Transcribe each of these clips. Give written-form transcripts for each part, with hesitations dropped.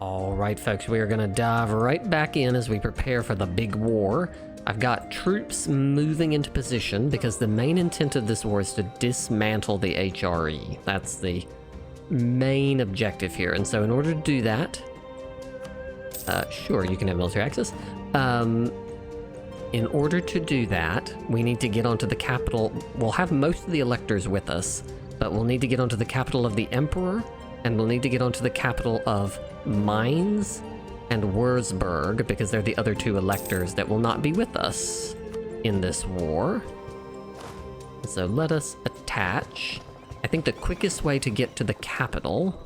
Alright folks, we are going to dive right back in as we prepare for the big war. I've got troops moving into position because the main intent of this war is to dismantle the HRE. That's the main objective here. And so in order to do that, sure, you can have military access. In order to do that, we need to get onto the capital. We'll have most of the electors with us, but we'll need to get onto the capital of the Emperor, and we'll need to get onto the capital of Mainz and Würzburg, because they're the other two electors that will not be with us in this war. So let us attach. I think the quickest way to get to the capital...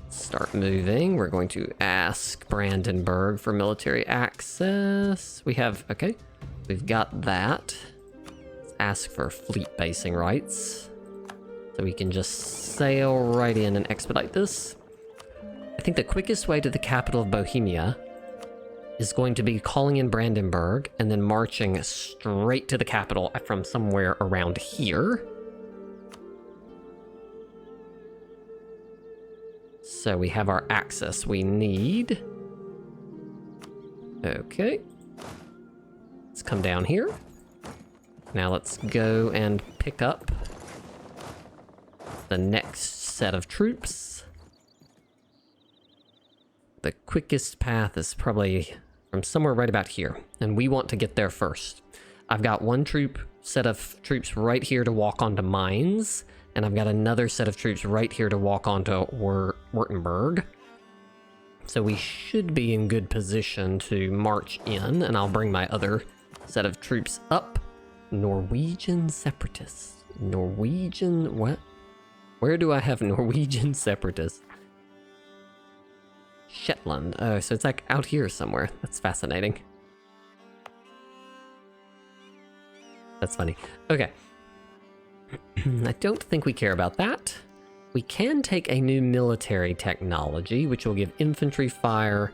Start moving. We're going to ask Brandenburg for military access. We have... okay. We've got that. Let's ask for fleet basing rights. So we can just sail right in and expedite this. I think the quickest way to the capital of Bohemia is going to be calling in Brandenburg and then marching straight to the capital from somewhere around here. So we have our access we need. Okay. Let's come down here. Now let's go and pick up the next set of troops. The quickest path is probably from somewhere right about here, and we want to get there first. I've got one set of troops right here to walk onto Mainz, and I've got another set of troops right here to walk onto Württemberg. So we should be in good position to march in, and I'll bring my other set of troops up. Norwegian separatists. Norwegian... what? Where do I have Norwegian separatists? Shetland. Oh, so it's like out here somewhere. That's fascinating. That's funny. Okay. I don't think we care about that. We can take a new military technology, which will give infantry fire.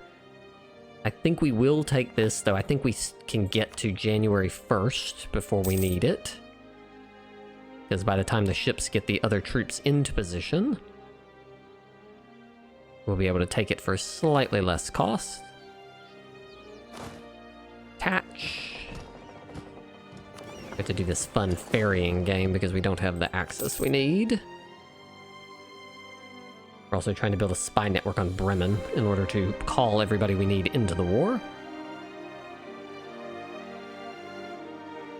I think we will take this, though. I think we can get to January 1st before we need it. Because by the time the ships get the other troops into position, we'll be able to take it for slightly less cost. Attach. We have to do this fun ferrying game because we don't have the access we need. We're also trying to build a spy network on Bremen in order to call everybody we need into the war.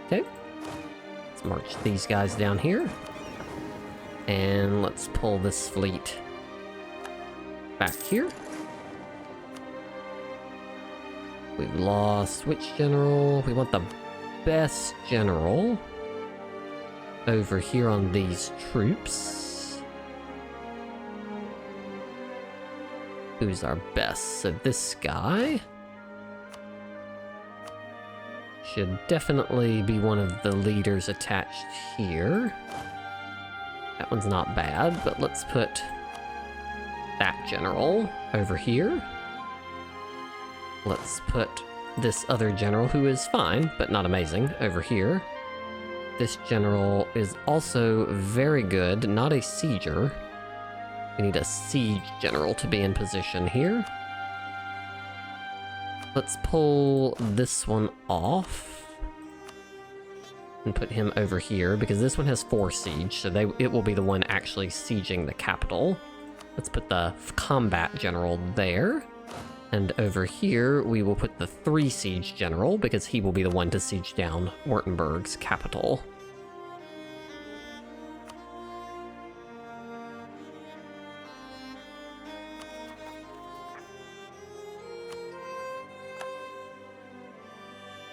Okay. Let's march these guys down here. And let's pull this fleet back here. We've lost which general? We want the best general over here on these troops. Who's our best? So this guy should definitely be one of the leaders attached here. That one's not bad, but let's put that general over here. Let's put this other general, who is fine, but not amazing, over here. This general is also very good, not a sieger. We need a siege general to be in position here. Let's pull this one off and put him over here, because this one has 4 siege, so it will be the one actually sieging the capital. Let's put the combat general there. And over here, we will put the 3 siege general, because he will be the one to siege down Württemberg's capital.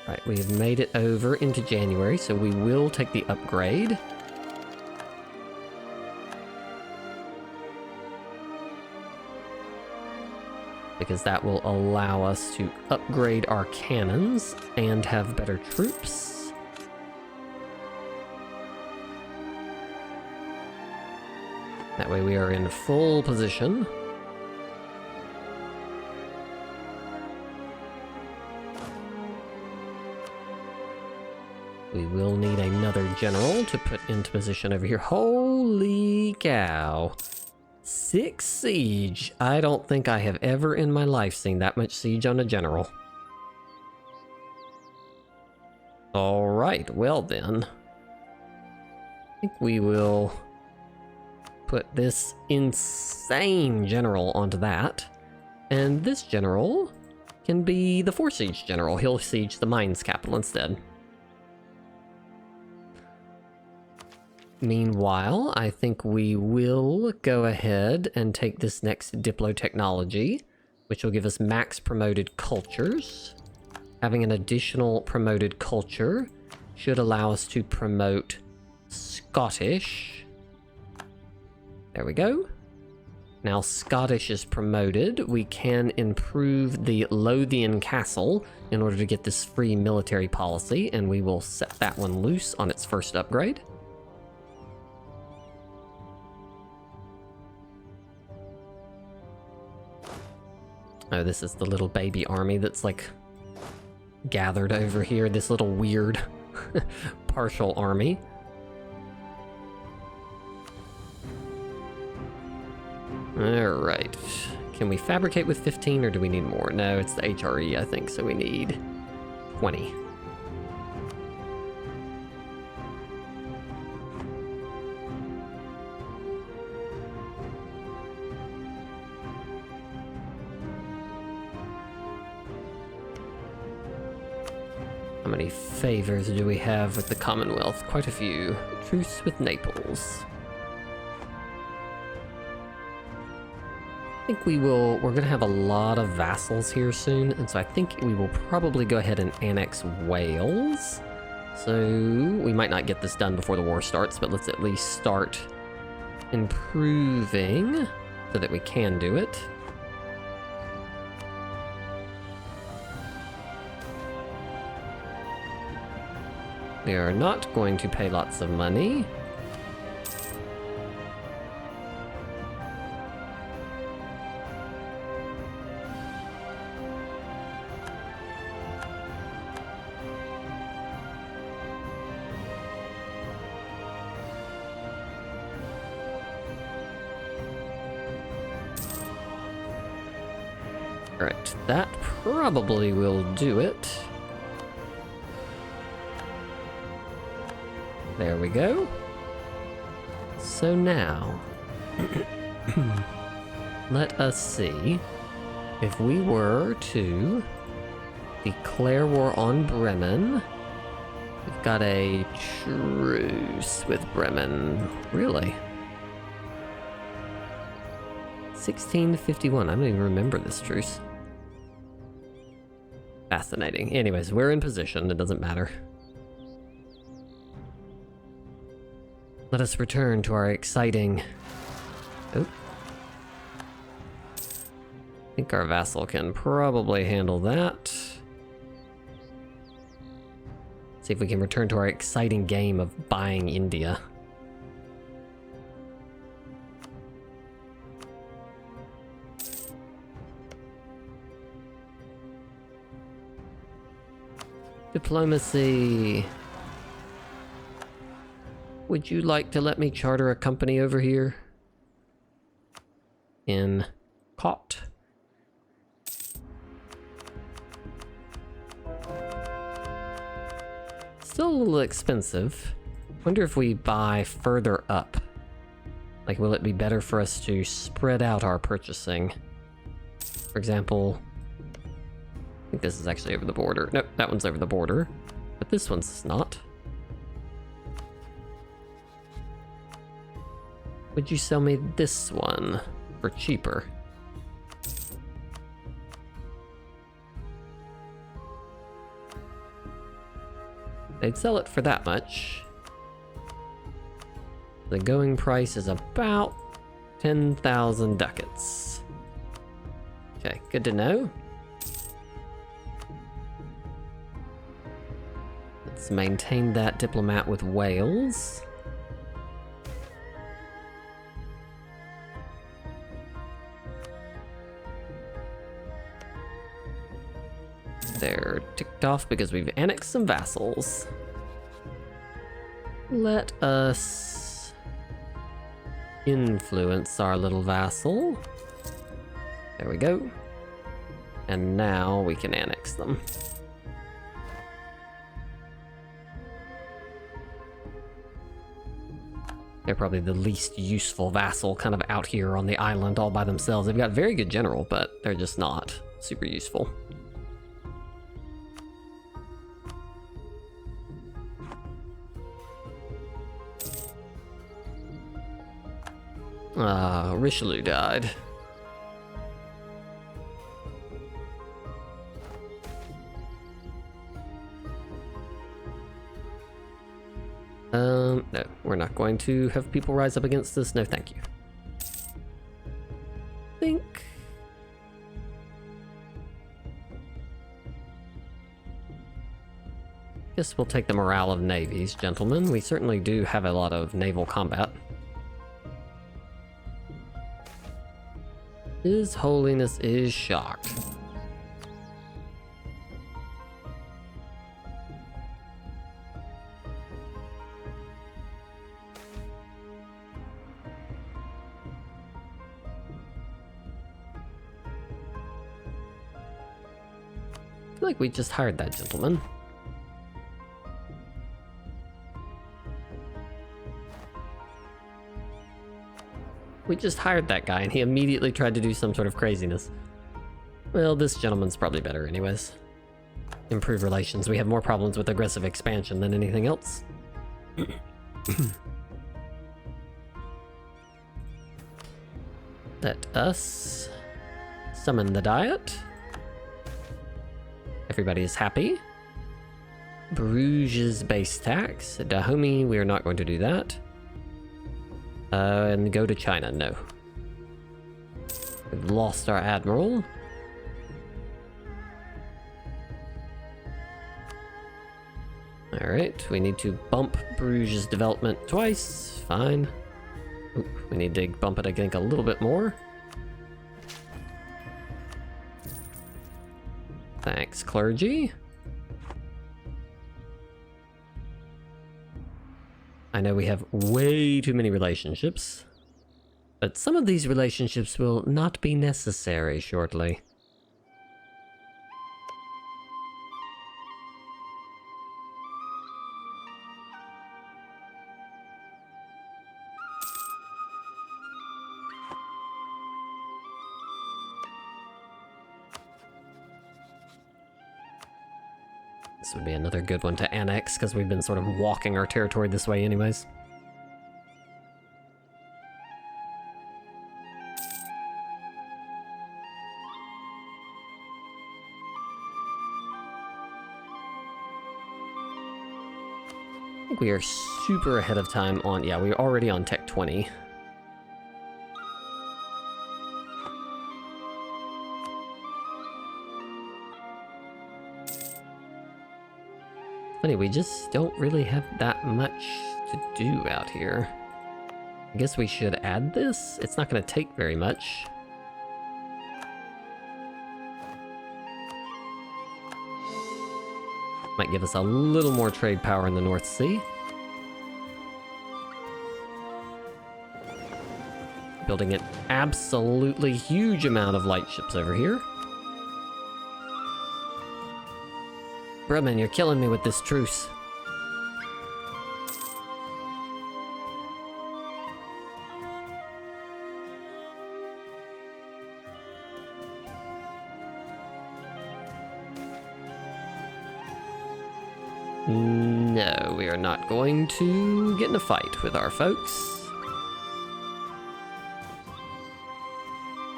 Right, we have made it over into January, so we will take the upgrade. Because that will allow us to upgrade our cannons and have better troops. That way we are in full position. We will need another general to put into position over here. Holy cow. 6 siege. I don't think I have ever in my life seen that much siege on a general. Alright, well then. I think we will put this insane general onto that. And this general can be the 4 siege general. He'll siege the mines capital instead. Meanwhile, I think we will go ahead and take this next Diplo technology, which will give us max promoted cultures. Having an additional promoted culture should allow us to promote Scottish. There we go. Now Scottish is promoted. We can improve the Lothian Castle in order to get this free military policy, and we will set that one loose on its first upgrade. Oh, this is the little baby army that's like gathered over here. This little weird partial army. Alright. Can we fabricate with 15 or do we need more? No, it's the HRE, I think, so we need 20. How many favors do we have with the Commonwealth? Quite a few. Truce with Naples. I think we're gonna have a lot of vassals here soon, and so I think we will probably go ahead and annex Wales. So we might not get this done before the war starts, but let's at least start improving so that we can do it. We are not going to pay lots of money. Alright, that probably will do it. There we go. So now, let us see if we were to declare war on Bremen. We've got a truce with Bremen. Really? 1651. I don't even remember this truce. Fascinating. Anyways, we're in position. It doesn't matter. Let us return to our exciting... Oh. I think our vassal can probably handle that. See if we can return to our exciting game of buying India. Diplomacy. Would you like to let me charter a company over here? In Cot. Still a little expensive. Wonder if we buy further up. Like, will it be better for us to spread out our purchasing? For example, I think this is actually over the border. Nope, that one's over the border. But this one's not. Would you sell me this one for cheaper? They'd sell it for that much. The going price is about 10,000 ducats. Okay, good to know. Let's maintain that diplomat with Wales. They're ticked off because we've annexed some vassals. Let us influence our little vassal. There we go. And now we can annex them. They're probably the least useful vassal kind of out here on the island all by themselves. They've got very good general, but they're just not super useful. Richelieu died. No, we're not going to have people rise up against this. No, thank you. Guess we'll take the morale of navies, gentlemen. We certainly do have a lot of naval combat. His Holiness is shocked. I feel like we just hired that gentleman. We just hired that guy and he immediately tried to do some sort of craziness. Well, this gentleman's probably better anyways. Improve relations. We have more problems with aggressive expansion than anything else. Let us summon the diet. Everybody is happy. Bruges base tax. Dahomey, we are not going to do that. And go to China, no. We've lost our admiral. Alright, we need to bump Bruges' development twice. Fine. Oop, we need to bump it, I think, a little bit more. Thanks, clergy. I know we have way too many relationships, but some of these relationships will not be necessary shortly. This would be another good one to annex, because we've been sort of walking our territory this way anyways. I think we are super ahead of time on... yeah, we're already on Tech 20. Funny, we just don't really have that much to do out here. I guess we should add this? It's not going to take very much. Might give us a little more trade power in the North Sea. Building an absolutely huge amount of light ships over here. Brumman, you're killing me with this truce. No, we are not going to get in a fight with our folks.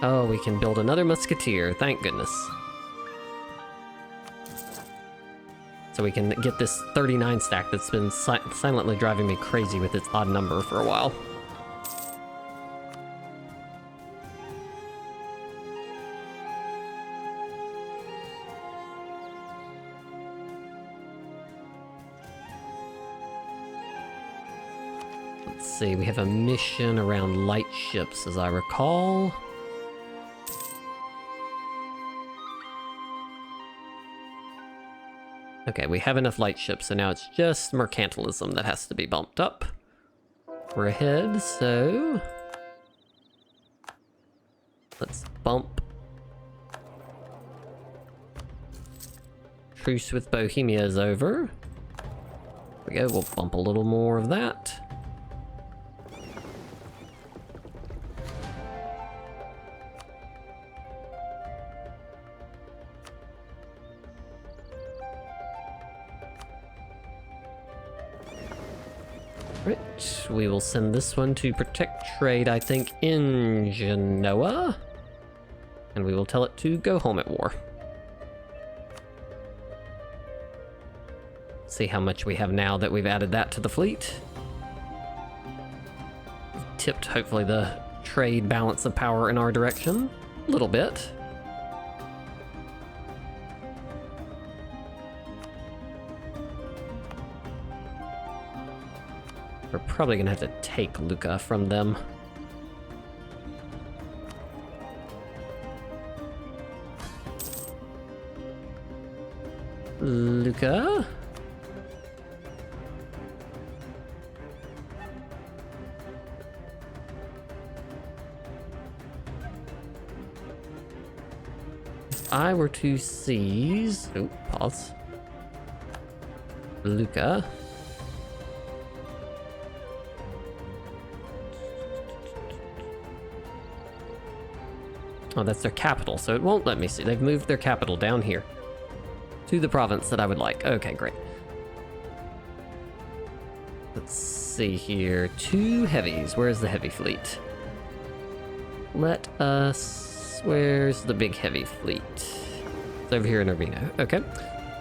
Oh, we can build another musketeer, thank goodness. So we can get this 39 stack that's been silently driving me crazy with its odd number for a while. Let's see, we have a mission around light ships, as I recall. Okay, we have enough light ships, so now it's just mercantilism that has to be bumped up. We're ahead, so... bump. Truce with Bohemia is over. There we go, we'll bump a little more of that. Right, we will send this one to protect trade, I think, in Genoa. And we will tell it to go home at war. See how much we have now that we've added that to the fleet. Tipped, hopefully, the trade balance of power in our direction. A little bit. We're probably gonna have to take Lucca from them. Lucca? If I were to seize... Oh, pause. Lucca. Oh, that's their capital, so it won't let me see. They've moved their capital down here to the province that I would like. Okay, great. Let's see here. 2 heavies. Where's the heavy fleet? Let us... Where's the big heavy fleet? It's over here in Urbino. Okay.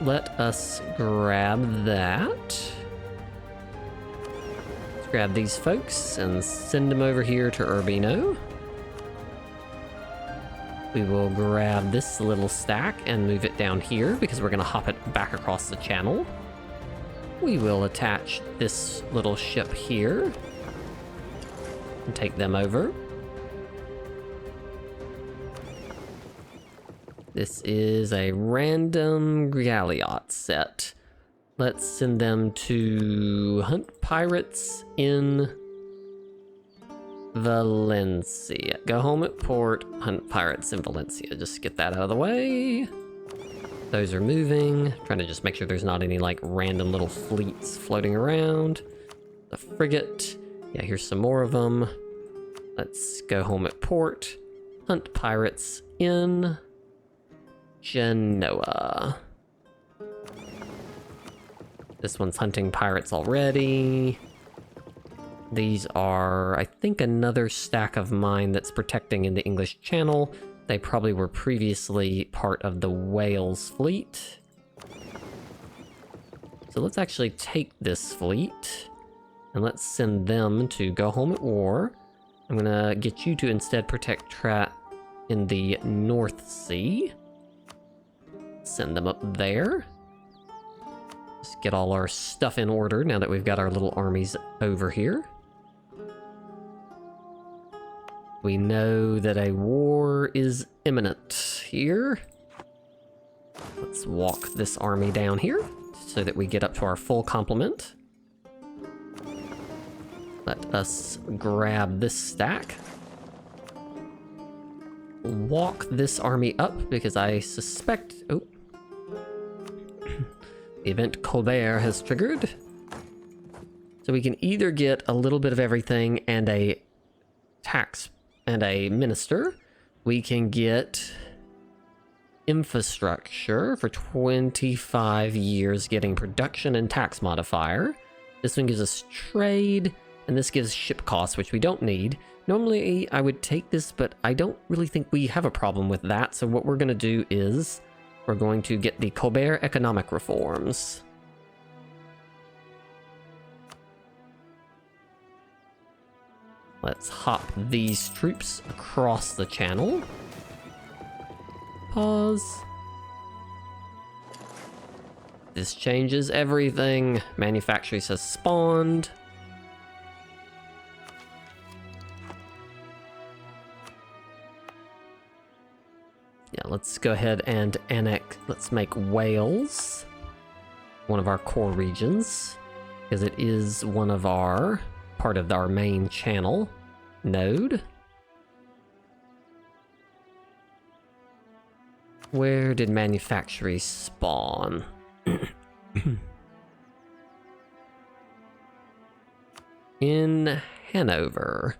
Let us grab that. Let's grab these folks and send them over here to Urbino. We will grab this little stack and move it down here because we're going to hop it back across the channel. We will attach this little ship here and take them over. This is a random galliot set. Let's send them to hunt pirates in Valencia. Go home at port, hunt pirates in Valencia. Just get that out of the way. Those are moving. Trying to just make sure there's not any like random little fleets floating around. The frigate. Yeah, here's some more of them. Let's go home at port, hunt pirates in Genoa. This one's hunting pirates already. These are, I think, another stack of mine that's protecting in the English Channel. They probably were previously part of the Wales fleet. So let's actually take this fleet and let's send them to go home at war. I'm gonna get you to instead protect in the North Sea. Send them up there. Just get all our stuff in order now that we've got our little armies over here. We know that a war is imminent here. Let's walk this army down here so that we get up to our full complement. Let us grab this stack. Walk this army up because I suspect... Oh. The event Colbert has triggered. So we can either get a little bit of everything and a tax and a minister. We can get infrastructure for 25 years, getting production and tax modifier. This one gives us trade, and this gives ship costs, which we don't need. Normally, I would take this, but I don't really think we have a problem with that. So what we're going to do is we're going to get the Colbert economic reforms. Let's hop these troops across the channel. Pause. This changes everything. Manufactories has spawned. Yeah, let's go ahead and annex. Let's make Wales one of our core regions, because it is one of our part of our main channel node. Where did manufactories spawn? In Hanover.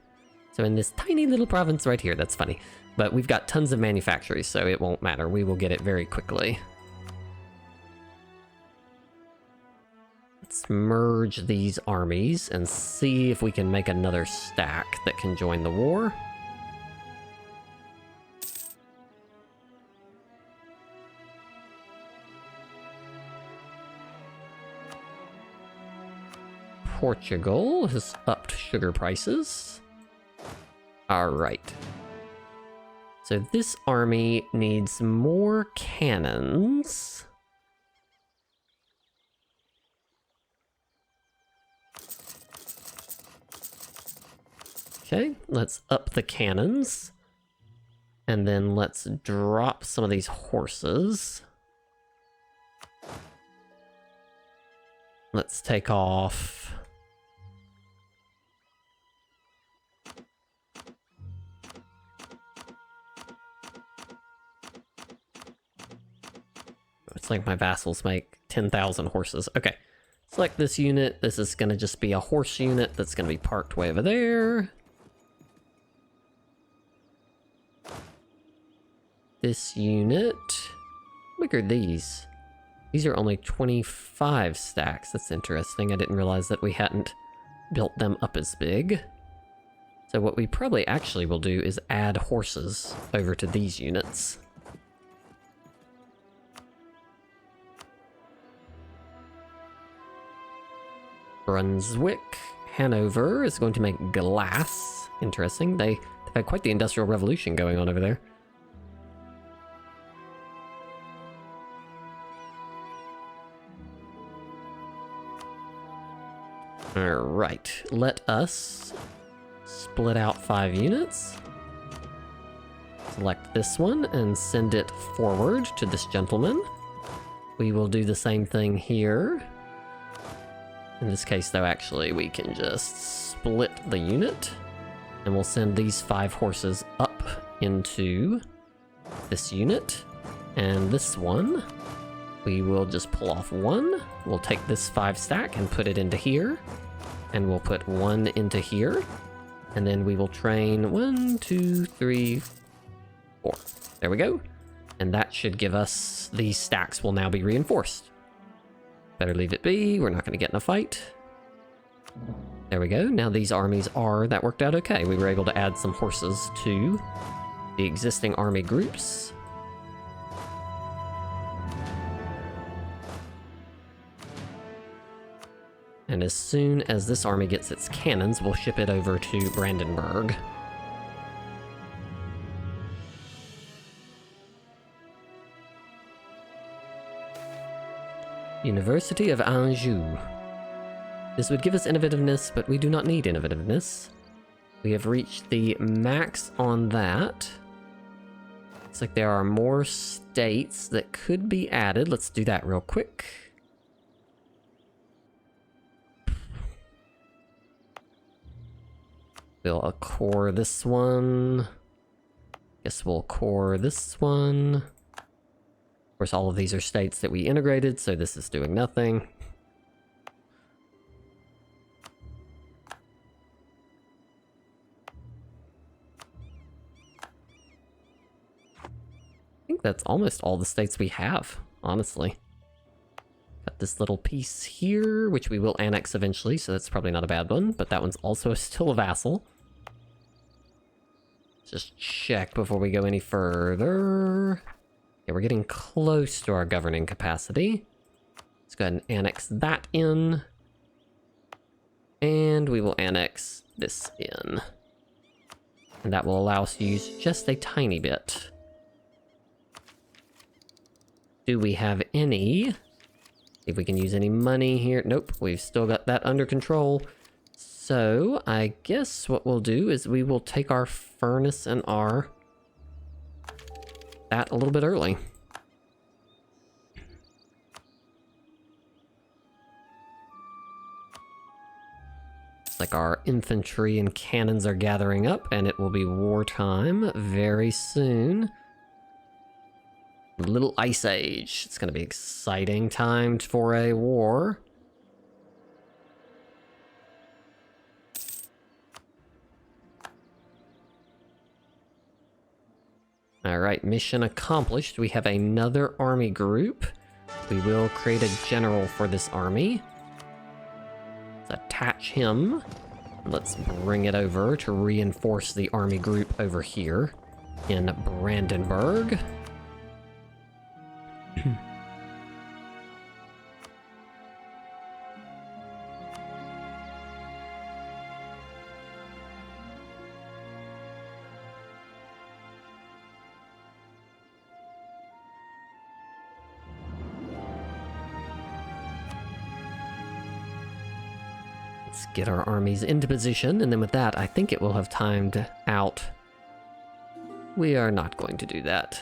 So in this tiny little province right here, that's funny. But we've got tons of manufactories, so it won't matter. We will get it very quickly. Let's merge these armies and see if we can make another stack that can join the war. Portugal has upped sugar prices. Alright. So this army needs more cannons. Okay, let's up the cannons. And then let's drop some of these horses. Let's take off... It's like my vassals make 10,000 horses. Okay, select this unit. This is going to just be a horse unit that's going to be parked way over there. This unit... How big are these? These are only 25 stacks. That's interesting. I didn't realize that we hadn't built them up as big. So what we probably actually will do is add horses over to these units. Brunswick, Hanover is going to make glass. Interesting. They've had quite the industrial revolution going on over there. Alright, let us split out 5 units. Select this one and send it forward to this gentleman. We will do the same thing here. In this case, though, actually, we can just split the unit. And we'll send these 5 horses up into this unit. And this one, we will just pull off 1. We'll take this 5 stack and put it into here. And we'll put 1 into here. And then we will train 1, 2, 3, 4. There we go. And that should give us... These stacks will now be reinforced. Better leave it be. We're not going to get in a fight. There we go. Now these armies are... That worked out okay. We were able to add some horses to the existing army groups. And as soon as this army gets its cannons, we'll ship it over to Brandenburg. University of Anjou. This would give us innovativeness, but we do not need innovativeness. We have reached the max on that. Looks like there are more states that could be added. Let's do that real quick. We'll core this one. Guess we'll core this one. Of course, all of these are states that we integrated, so this is doing nothing. I think that's almost all the states we have, honestly. Got this little piece here, which we will annex eventually, so that's probably not a bad one, but that one's also still a vassal. Just check before we go any further. Yeah, we're getting close to our governing capacity. Let's go ahead and annex that in. And we will annex this in. And that will allow us to use just a tiny bit. Do we have any? See if we can use any money here. Nope, we've still got that under control. So, I guess what we'll do is we will take our furnace and our... that a little bit early. It's like our infantry and cannons are gathering up, and it will be wartime very soon. Little Ice Age. It's going to be exciting time for a war. Alright, mission accomplished. We have another army group. We will create a general for this army. Let's attach him. Let's bring it over to reinforce the army group over here in Brandenburg. Let's get our armies into position, and then with that, I think it will have timed out. We are not going to do that.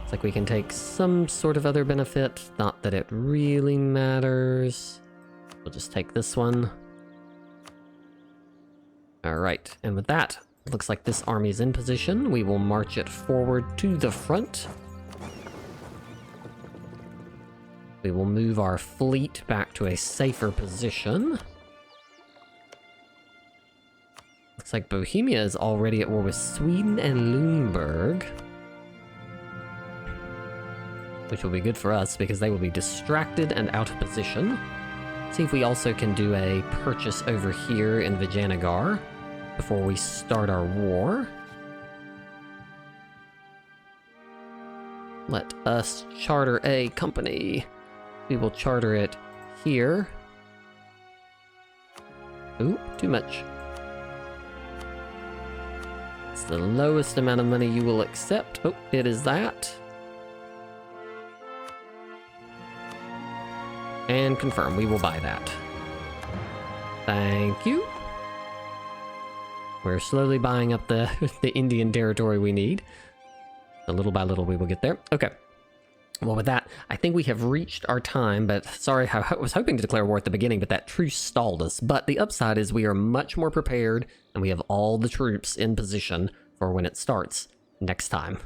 It's like we can take some sort of other benefit, not that it really matters. We'll just take this one. Alright, and with that, looks like this army is in position. We will march it forward to the front. We will move our fleet back to a safer position. Looks like Bohemia is already at war with Sweden and Lüneburg. Which will be good for us because they will be distracted and out of position. See if we also can do a purchase over here in Vijayanagar before we start our war. Let us charter a company. We will charter it here. Ooh, too much. It's the lowest amount of money you will accept. Oh, it is that. And confirm, we will buy that. Thank you. We're slowly buying up the Indian territory we need. So little by little we will get there. Okay. Well, with that, I think we have reached our time, but sorry, I was hoping to declare war at the beginning, but that truce stalled us. But the upside is we are much more prepared, and we have all the troops in position for when it starts next time.